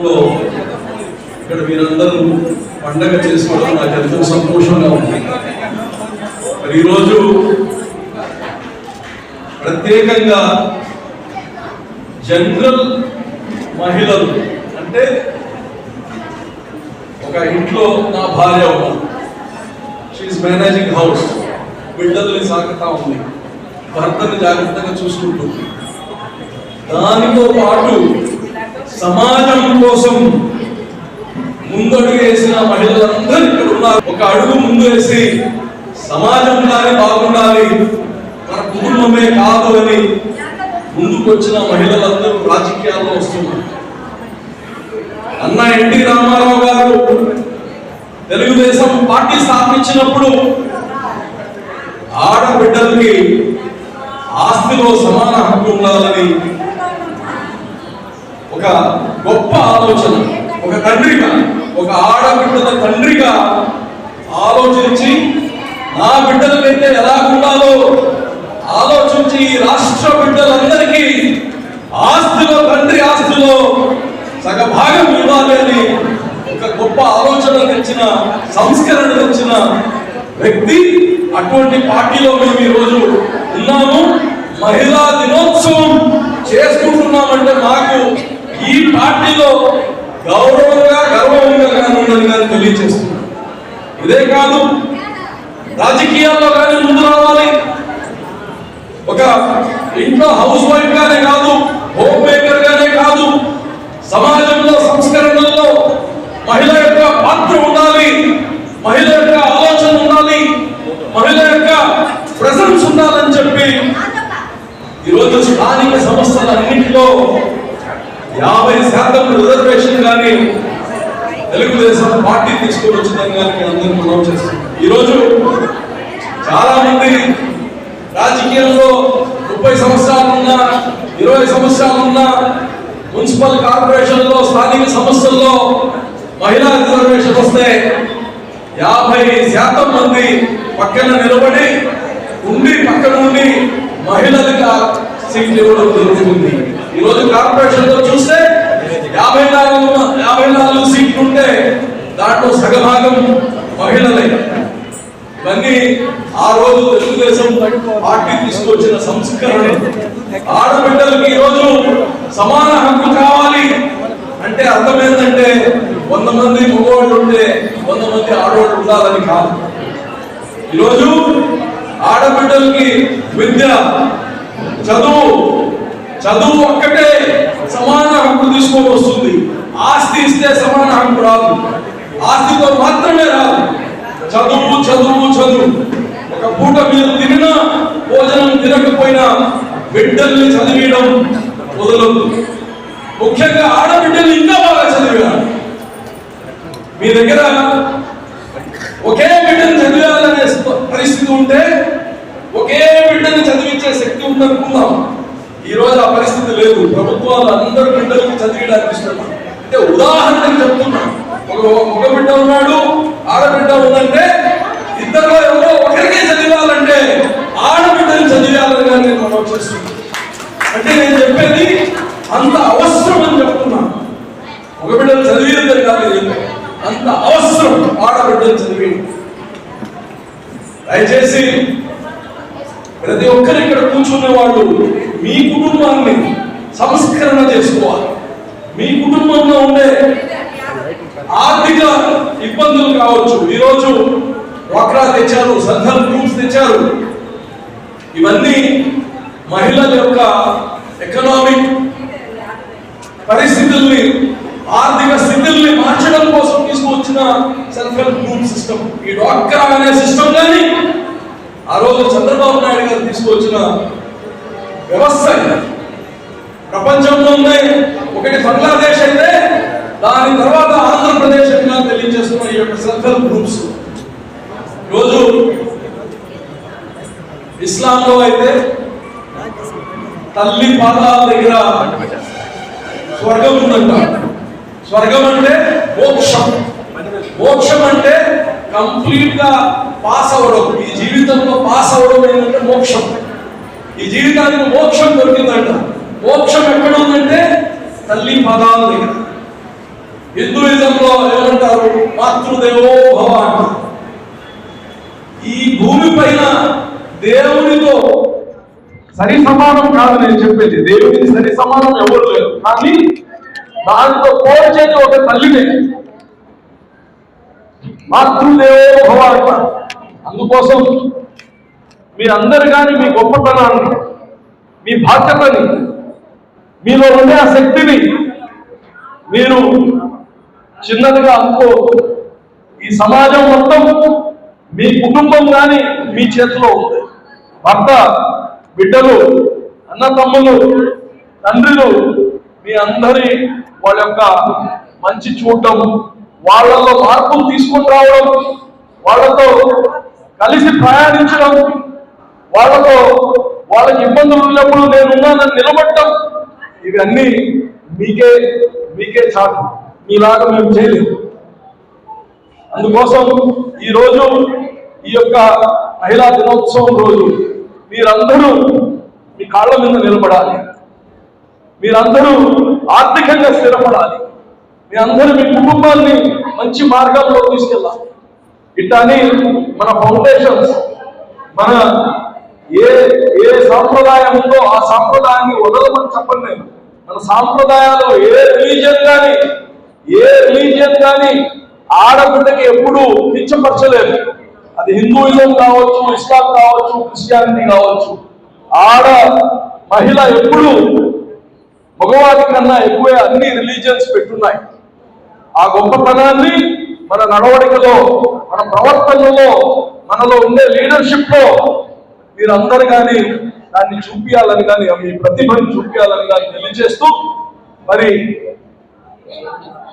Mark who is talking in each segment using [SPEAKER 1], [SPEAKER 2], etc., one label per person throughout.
[SPEAKER 1] ఇక్కడ మీరందరూ పండగ చేసుకోవడం నాకు ఎంతో సంతోషంగా ఉంది. ఈరోజు ప్రత్యేకంగా జనరల్ మహిళలు అంటే ఒక ఇంట్లో నా భార్య ఉన్నారు, షీఈస్ మేనేజింగ్ హౌస్, బిడ్డల్ని సాగుతా ఉంది, భర్తని జాగ్రత్తగా చూసుకుంటుంది. దానితో పాటు సమాజం కోసం ముందడుగు వేసిన మహిళలందరూ ఇక్కడ ఉన్నారు. ఒక అడుగు ముందు వేసి సమాజంలానే బాగుండాలి, మన కుటుంబమే కాదు అని ముందుకు వచ్చిన మహిళలందరూ రాజకీయాల్లో వస్తున్నారు. అన్న ఎన్టీ రామారావు గారు తెలుగుదేశం పార్టీ స్థాపించినప్పుడు ఆడబిడ్డలకి ఆస్తిలో సమాన హక్కు ఉండాలని ఒక గొప్ప ఆలోచన, ఒక తండ్రిగా, ఒక ఆడబిడ్డల తండ్రిగా ఆలోచించి నా బిడ్డలకైతే ఎలా ఉండాలో ఆలోచించి రాష్ట్ర బిడ్డలందరికీ ఆస్తిలో, తండ్రి ఆస్తిలో సగభాగం ఇవ్వాలి అని ఒక గొప్ప ఆలోచన తెచ్చిన, సంస్కరణ తెచ్చిన వ్యక్తి. అటువంటి పార్టీలో మేము ఈరోజు ఉన్నాము. మహిళా దినోత్సవం చేసుకుంటున్నామంటే మాకు ఈ పార్టీలో గౌరవంగా, గర్వంగా ఉన్నది కానీ తెలియజేస్తున్నాం. ఇదే కాదు, రాజకీయాల్లో కానీ ముందు రావాలి. ఒక ఇంట్లో హౌస్ వైఫ్ గానే కాదు, హోమ్ మేకర్ గానే కాదు, సమాజంలో సంస్కరణల్లో మహిళ యొక్క పాత్ర ఉండాలి, మహిళ యొక్క ఆలోచన ఉండాలి, మహిళ యొక్క ప్రెజెన్స్ ఉండాలని చెప్పి ఈరోజు స్థానిక సంస్థలన్నింటిలో 50% రిజర్వేషన్ కానీ తెలుగుదేశం పార్టీ తీసుకొని వచ్చిందని కానీ అందరూ మనం చేస్తున్నాం. ఈరోజు చాలా మంది రాజకీయంలో 30 సంవత్సరాలున్నా, 20 సంవత్సరాలున్నా, మున్సిపల్ కార్పొరేషన్లో, స్థానిక సంస్థల్లో మహిళా రిజర్వేషన్ వస్తే 50% మంది పక్కన నిలబడి ఉండి, పక్కన ఉండి మహిళలకు సీట్లు ఇవ్వడం జరుగుతుంది. ఈరోజు కార్పొరేషన్ లో చూస్తే 54 సీట్లు ఉంటే దాంట్లో సగభాగం మహిళలే. ఇవన్నీ ఆ రోజు తెలుగుదేశం పార్టీ తీసుకొచ్చిన సంస్కరణ. ఆడబిడ్డలకు ఈరోజు సమాన హక్కు కావాలి అంటే అర్థం ఏంటంటే 100 మంది మగవాళ్ళు ఉంటే 100 మంది ఆడవాళ్ళు ఉండాలని కాదు. ఈరోజు ఆడబిడ్డలకి విద్య, చదువు ఒక్కటే సమాన హక్కు తీసుకొని వస్తుంది. ఆస్తి ఇస్తే సమాన హక్కు రాదు, ఆస్తితో మాత్రమే రాదు. చదువు ఒక పూట మీరు తినినా, భోజనం తినకపోయినా బిడ్డల్ని చదివించడం వదలదు. ముఖ్యంగా ఆడబిడ్డలు ఇంకా బాగా చదివారు. మీ దగ్గర ఒకే బిడ్డను చదివాలనే పరిస్థితి ఉంటే, ఒకే బిడ్డని చదివించే శక్తి ఉందనుకుందాం. ఈ రోజు ఆ పరిస్థితి లేదు. ప్రభుత్వాలు అందరు బిడ్డలకు చదివించడానికి ఇష్టం. అంటే ఉదాహరణకు చెప్తున్నా, ఒక బిడ్డ ఉన్నాడు, ఆడబిడ్డ ఉందంటే ఇద్దరు ఎవరో ఒకరికే చదివాలంటే ఆడబిడ్డని చదివాలని నేను మనం చేస్తున్నాను. అంటే నేను చెప్పేది అంత అవసరం అని చెప్తున్నా. ఒక బిడ్డను చదివేది కాదు, అంత అవసరం ఆడబిడ్డను చదివి. దయచేసి ప్రతి ఒక్కరు ఇక్కడ కూర్చునే వాళ్ళు మీ కుటుంబాన్ని సంస్కరణ చేసుకోవాలి. మీ కుటుంబంలో ఉండే ఆర్థిక ఇబ్బందులు కావచ్చు, ఈరోజు డ్వాక్రా తెచ్చారు, సంఘం గ్రూప్స్ తెచ్చారు. ఇవన్నీ మహిళల యొక్క ఎకనామిక్ పరిస్థితుల్ని, ఆర్థిక స్థితుల్ని మార్చడం కోసం తీసుకొచ్చిన సెల్ఫ్ హెల్ప్ గ్రూప్ సిస్టమ్. ఈ డ్వాక్రా అనే సిస్టమ్ కానీ ఆ రోజు చంద్రబాబు నాయుడు గారు తీసుకొచ్చిన వ్యవస్థ. ప్రపంచంలోనే ఒకటి బంగ్లాదేశ్ అయితే దాని తర్వాత ఆంధ్రప్రదేశ్ గా తెలియజేస్తున్న ఈ యొక్క సెల్ఫ్ హెల్ప్ గ్రూప్స్. రోజు ఇస్లాంలో అయితే తల్లి పాదాల దగ్గర స్వర్గం ఉందంట. స్వర్గం అంటే మోక్షం. మోక్షం అంటే కంప్లీట్ గా పాస్ అవ్వడం, ఈ జీవితంలో పాస్ అవ్వడం ఏంటంటే మోక్షం. ఈ జీవితానికి మోక్షం దొరికిందంట. మోక్షం ఎక్కడ ఉందంటే తల్లి పదాల దగ్గర. హిందూయిజంలో ఏమంటారు? మాతృదేవో భవ అంటారు. ఈ భూమి పైన దేవునితో సరి సమానం కాదు నేను చెప్పేది. దేవునికి సరి సమానం ఎవరు లేరు, కానీ దాంతో పోల్చేది ఒక తల్లినే. మాతృదేవో భవ అంటారు. అందుకోసం మీరందరు కానీ మీ గొప్పతనాన్ని, మీ బాధ్యతని, మీలో ఉండే ఆ శక్తిని మీరు చిన్నదిగా అనుకో. ఈ సమాజం మొత్తం మీ కుటుంబం కానీ మీ చేతిలో ఉంది. భర్త, బిడ్డలు, అన్నతమ్ములు, తండ్రులు, మీ అందరి వాళ్ళ యొక్క మంచి చూడటం, వాళ్ళలో మార్పులు తీసుకొని రావడం, వాళ్ళతో కలిసి ప్రయాణించడం, వాళ్ళకి ఇబ్బందులు ఉన్నప్పుడు నేనున్నానని నిలబడటం, ఇవన్నీ మీకే చాలు. మీలాగా మేము చేయలేదు. అందుకోసం ఈరోజు ఈ యొక్క మహిళా దినోత్సవం రోజు మీరందరూ మీ కాళ్ళ మీద నిలబడాలి. మీరందరూ ఆర్థికంగా స్థిరపడాలి. మీ అందరూ మీ కుటుంబాన్ని మంచి మార్గంలో తీసుకెళ్ళాలి. ఇట్లాని మన ఫౌండేషన్స్, మన ఏ సాంప్రదాయం ఉందో ఆ సాంప్రదాయాన్ని వదలమని చెప్పండి. మన సాంప్రదాయాలు ఏ రిలీజియన్ కానీ ఆడబిడ్డకి ఎప్పుడూ కించపరచలేదు. అది హిందూయిజం కావచ్చు, ఇస్లాం కావచ్చు, క్రిస్టియానిటీ కావచ్చు. మహిళ ఎప్పుడు మగవాడి కన్నా ఎక్కువే అన్ని రిలీజియన్స్ పెట్టున్నాయి. ఆ గొప్పతనాన్ని మన నడవడికలో, మన ప్రవర్తనలో, మనలో ఉండే లీడర్షిప్ లో మీరందరూ కానీ దాన్ని చూపించాలని కానీ, మీ ప్రతిభని చూపించాలని కానీ తెలియజేస్తూ, మరి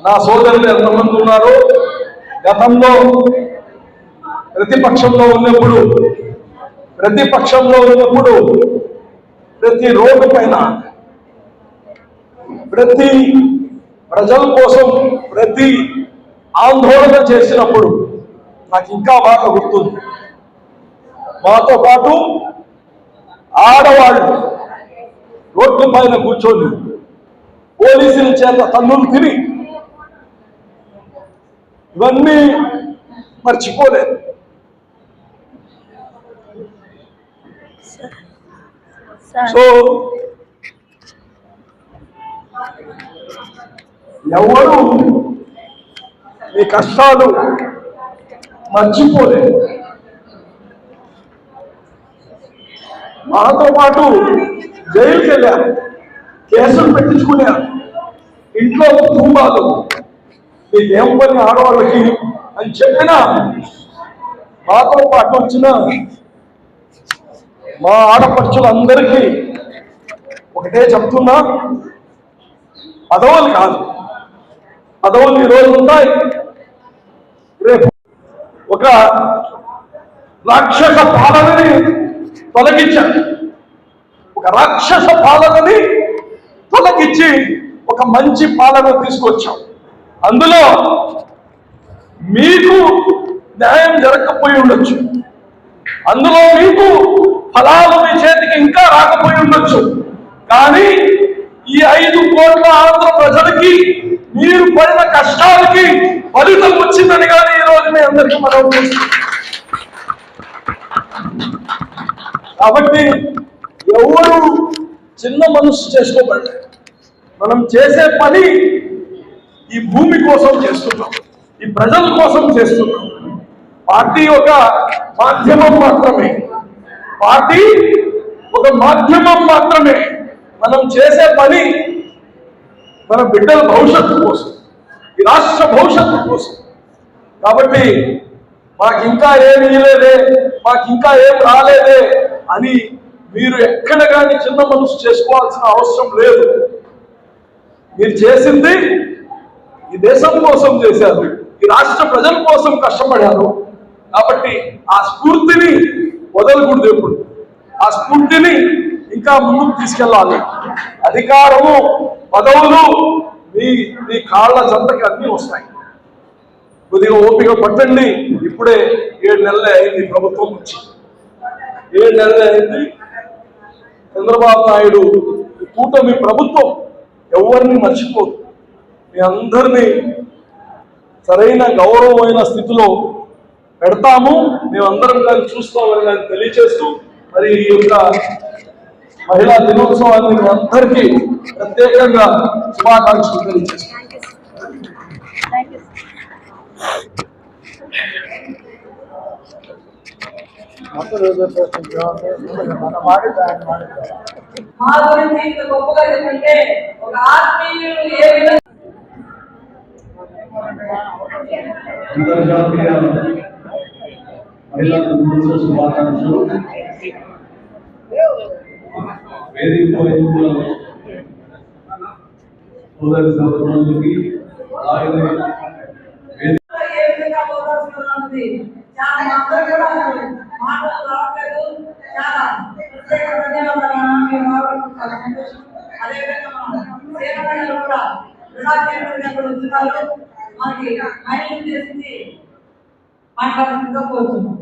[SPEAKER 1] నా సోదరులు ఎంతమంది ఉన్నారో గతంలో ప్రతిపక్షంలో ఉన్నప్పుడు ప్రతి రోడ్డు పైన, ప్రతి ప్రజల కోసం ప్రతి ఆందోళన చేసినప్పుడు నాకు ఇంకా బాగా గుర్తుంది. మాతో పాటు ఆడవాళ్ళు రోడ్డు పైన కూర్చొని పోలీసుల చేత తన్నులు తిని, ఇవన్నీ మర్చిపోలేదు. సో ఎవరు మీ కష్టాలు మర్చిపోలేదు. మాతో పాటు జైలుకి వెళ్ళారు, కేసులు పెట్టించుకున్నారు. ఇంట్లో కుటుంబాలు మీకేం పని ఆడవాళ్ళకి అని చెప్పినా మాతో పాటు వచ్చిన మా ఆడపడుచులందరికీ ఒకటే చెప్తున్నా, పదవులు కాదు, పదవులు ఈరోజు ఉంటాయి, రేపు ఒక రాక్షస పాలనని తొలగించారు. ఒక రాక్షస పాలనని తొలగించి ఒక మంచి పాలన తీసుకొచ్చాం. అందులో మీకు న్యాయం జరగకపోయి ఉండొచ్చు, అందులో మీకు ఫలాలు మీ చేతికి ఇంకా రాకపోయి ఉండొచ్చు, కానీ ఈ 5 కోట్ల ఆంధ్ర ప్రజలకి మీరు పడిన కష్టాలకి ఫలితం వచ్చిందని కానీ ఈరోజు మీ అందరికీ మనం కాబట్టి ఎవరు చిన్న మనసు చేసుకోబడ్డారు. మనం చేసే పని ఈ భూమి కోసం చేస్తున్నాం, ఈ ప్రజల కోసం చేస్తున్నాం. పార్టీ ఒక మాధ్యమం మాత్రమే, మనం చేసే పని మన బిడ్డల భవిష్యత్తు కోసం, ఈ రాష్ట్ర భవిష్యత్తు కోసం. కాబట్టి మాకింకా ఏమి ఇవ్వలేదే, మాకింకా ఏం రాలేదే అని మీరు ఎక్కడ కానీ చిన్న మనసు చేసుకోవాల్సిన అవసరం లేదు. మీరు చేసింది ఈ దేశం కోసం చేశారు, ఈ రాష్ట్ర ప్రజల కోసం కష్టపడారు. కాబట్టి ఆ స్ఫూర్తిని వదలకూడదు ఎప్పుడు. ఆ స్ఫూర్తిని ఇంకా ముందుకు తీసుకెళ్ళాలి. అధికారము, పదవులు మీ కాళ్ళ జంతకి అన్నీ వస్తాయి. కొద్దిగా ఓపిక పట్టండి. ఇప్పుడే 7 నెలలే అయింది ప్రభుత్వం వచ్చి, 7 నెలలే అయింది. చంద్రబాబు నాయుడు కూటమి ప్రభుత్వం ఎవరిని మర్చిపోదు. మీ అందరినీ సరైన గౌరవమైన స్థితిలో పెడతాము. మేమందరం దాన్ని చూసుకోవాలని దాన్ని తెలియజేస్తూ మరి ఈ యొక్క మహిళా దినోత్సవాన్ని మీ అందరికీ ప్రత్యేకంగా శుభాకాంక్షలు తెలియజేస్తాం.
[SPEAKER 2] మా గురించి ఇంత గొప్పగా చెప్తుంటే ఒక ఆత్మీయులు ఏ విధంగా
[SPEAKER 1] అంతర్జాతీయ మహిళా దినోత్సవ శుభాకాంక్షలు. వేదిక సోదరి సోదరులకి అలాగే
[SPEAKER 2] ఏ విధంగా పోదాల్సి చాలా అందరూ కూడా మాటలు రావట్లేదు. చాలా ప్రత్యేక ధన్యవాదాలు. చాలా సంతోషం. అదేవిధంగా మన సేవలు కూడా ప్రజాక్షేత్రంగా వచ్చినారు. మనకి ఆయన చేసింది మాట్లాడుతుందిగా కోరుతున్నాం.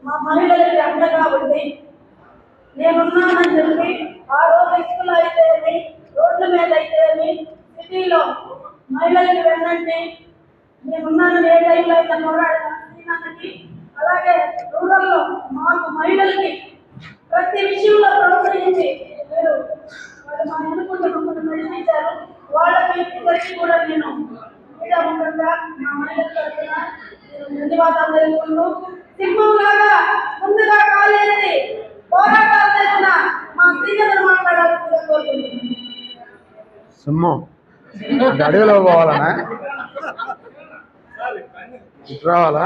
[SPEAKER 3] మా మహిళలకి అండగా ఉండి నేనున్నానని చెప్పి ఆ రోజు స్కూల్ అయితేమి రోడ్ల మీద అయితేమి సిటీలో మహిళలకి వెళ్ళండి నేనున్నానని ఏ టైంలో అయితే పోరాడినానికి అలాగే రూరల్లో మాకు మహిళలకి ప్రతి విషయంలో ప్రోత్సహించి మీరు వాళ్ళు మా అనుకుంటున్న నడిపించారు. వాళ్ళకి ఇద్దరికి కూడా నేను మీడియా ముఖంగా మా మహిళల తరఫున ధన్యవాదాలు తెలుపుకుంటూ సింహంలాగా ముందుగా కాలేసి పోరాటాలు చేసిన మా సీనియర్ మాట్లాడాల్సిందిగా కోరుకుంటున్నాను.
[SPEAKER 4] సింహం అడవిలో పోవాలనా ఇటు రావాలా?